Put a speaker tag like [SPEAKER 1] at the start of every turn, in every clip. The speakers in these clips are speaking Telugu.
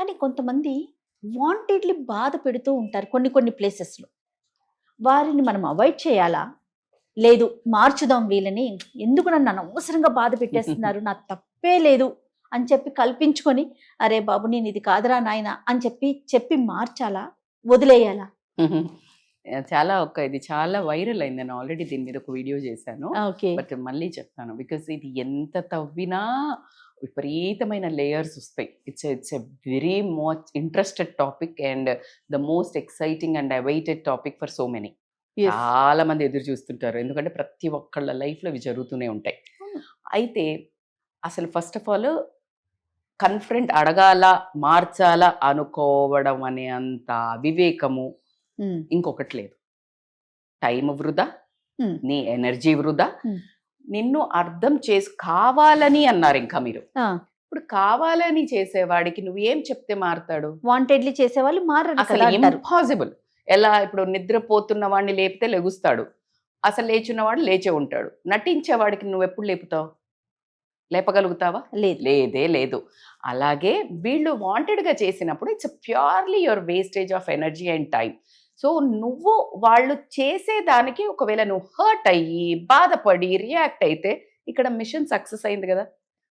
[SPEAKER 1] కానీ కొంతమంది వాంటెడ్లీ బాధ పెడుతూ ఉంటారు కొన్ని కొన్ని ప్లేసెస్లో. వారిని మనం అవాయిడ్ చేయాలా? లేదు మార్చుదాం వీళ్ళని, ఎందుకు నన్ను అనవసరంగా బాధ పెట్టేస్తున్నారు, నాకు తప్పే లేదు అని చెప్పి కల్పించుకొని, అరే బాబు నేను ఇది కాదురా నాయన అని చెప్పి మార్చాలా, వదిలేయాలా?
[SPEAKER 2] చాలా ఇది చాలా వైరల్ అయింది. నేను ఆల్రెడీ దీని మీద ఒక వీడియో చేశాను.
[SPEAKER 1] ఓకే.
[SPEAKER 2] బట్ మళ్ళీ చెప్తాను, బికాస్ ఇది ఎంత తవ్వినా విపరీతమైన లేయర్స్ వస్తాయి. It's a very most interested topic and the most exciting and awaited topic for so many. చాలా మంది ఎదురు చూస్తుంటారు, ఎందుకంటే ప్రతి ఒక్కళ్ళ లైఫ్లో ఇవి జరుగుతూనే ఉంటాయి. అయితే అసలు ఫస్ట్ ఆఫ్ ఆల్ కన్ఫరెంట్ అడగాల, మార్చాలా అనుకోవడం అనే అంత వివేకము ఇంకొకటి లేదు. టైం వృధా, నీ ఎనర్జీ వృధా. నిన్ను అర్థం కావాలని అన్నారు ఇంకా మీరు. ఇప్పుడు కావాలని చేసేవాడికి నువ్వేం చెప్తే మారుతాడు?
[SPEAKER 1] వాంటెడ్లీ చేసేవాళ్ళు మారరు.
[SPEAKER 2] అసలు ఇంపాసిబుల్. ఎలా? ఇప్పుడు నిద్రపోతున్న వాడిని లేపితే లెగుస్తాడు, అసలు లేచున్నవాడు లేచే ఉంటాడు. నటించేవాడికి నువ్వు ఎప్పుడు లేపుతావు? లేపగలుగుతావా? లేదే లేదు. అలాగే వీళ్ళు వాంటెడ్గా చేసినప్పుడు it's purely your wastage of energy and time. So నువ్వు వాళ్ళు చేసేదానికి ఒకవేళ నువ్వు హర్ట్ అయ్యి బాధపడి రియాక్ట్ అయితే ఇక్కడ మిషన్ సక్సెస్ అయింది కదా.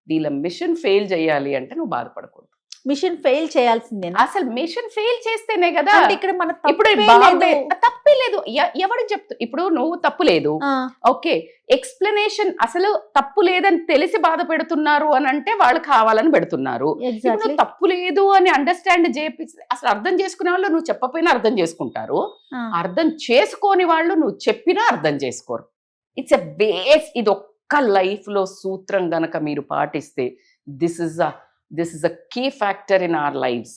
[SPEAKER 2] వీళ్ళ మిషన్ ఫెయిల్ చేయాలి అంటే నువ్వు బాధపడకూడదు.
[SPEAKER 1] మిషన్ ఫెయిల్ చేయాల్సిందే.
[SPEAKER 2] అసలు మిషన్ ఫెయిల్ చేస్తేనే కదా.
[SPEAKER 1] ఇక్కడ మన
[SPEAKER 2] ఇప్పుడు తప్పే లేదు. ఎవరికి చెప్తా? ఇప్పుడు నువ్వు తప్పు లేదు, ఓకే, ఎక్స్ప్లెనేషన్ అసలు తప్పు లేదని తెలిసి బాధ పెడుతున్నారు అని అంటే వాళ్ళు కావాలని పెడుతున్నారు. ఇప్పుడు తప్పు లేదు అని అండర్స్టాండ్ చేసి అసలు అర్థం చేసుకునే వాళ్ళు నువ్వు చెప్పపోయినా అర్థం చేసుకుంటారు, అర్థం చేసుకోని వాళ్ళు నువ్వు చెప్పినా అర్థం చేసుకోరు. It's a base. ఇది ఒక్క లైఫ్ లో సూత్రం గనక మీరు పాటిస్తే this is a key factor in our lives.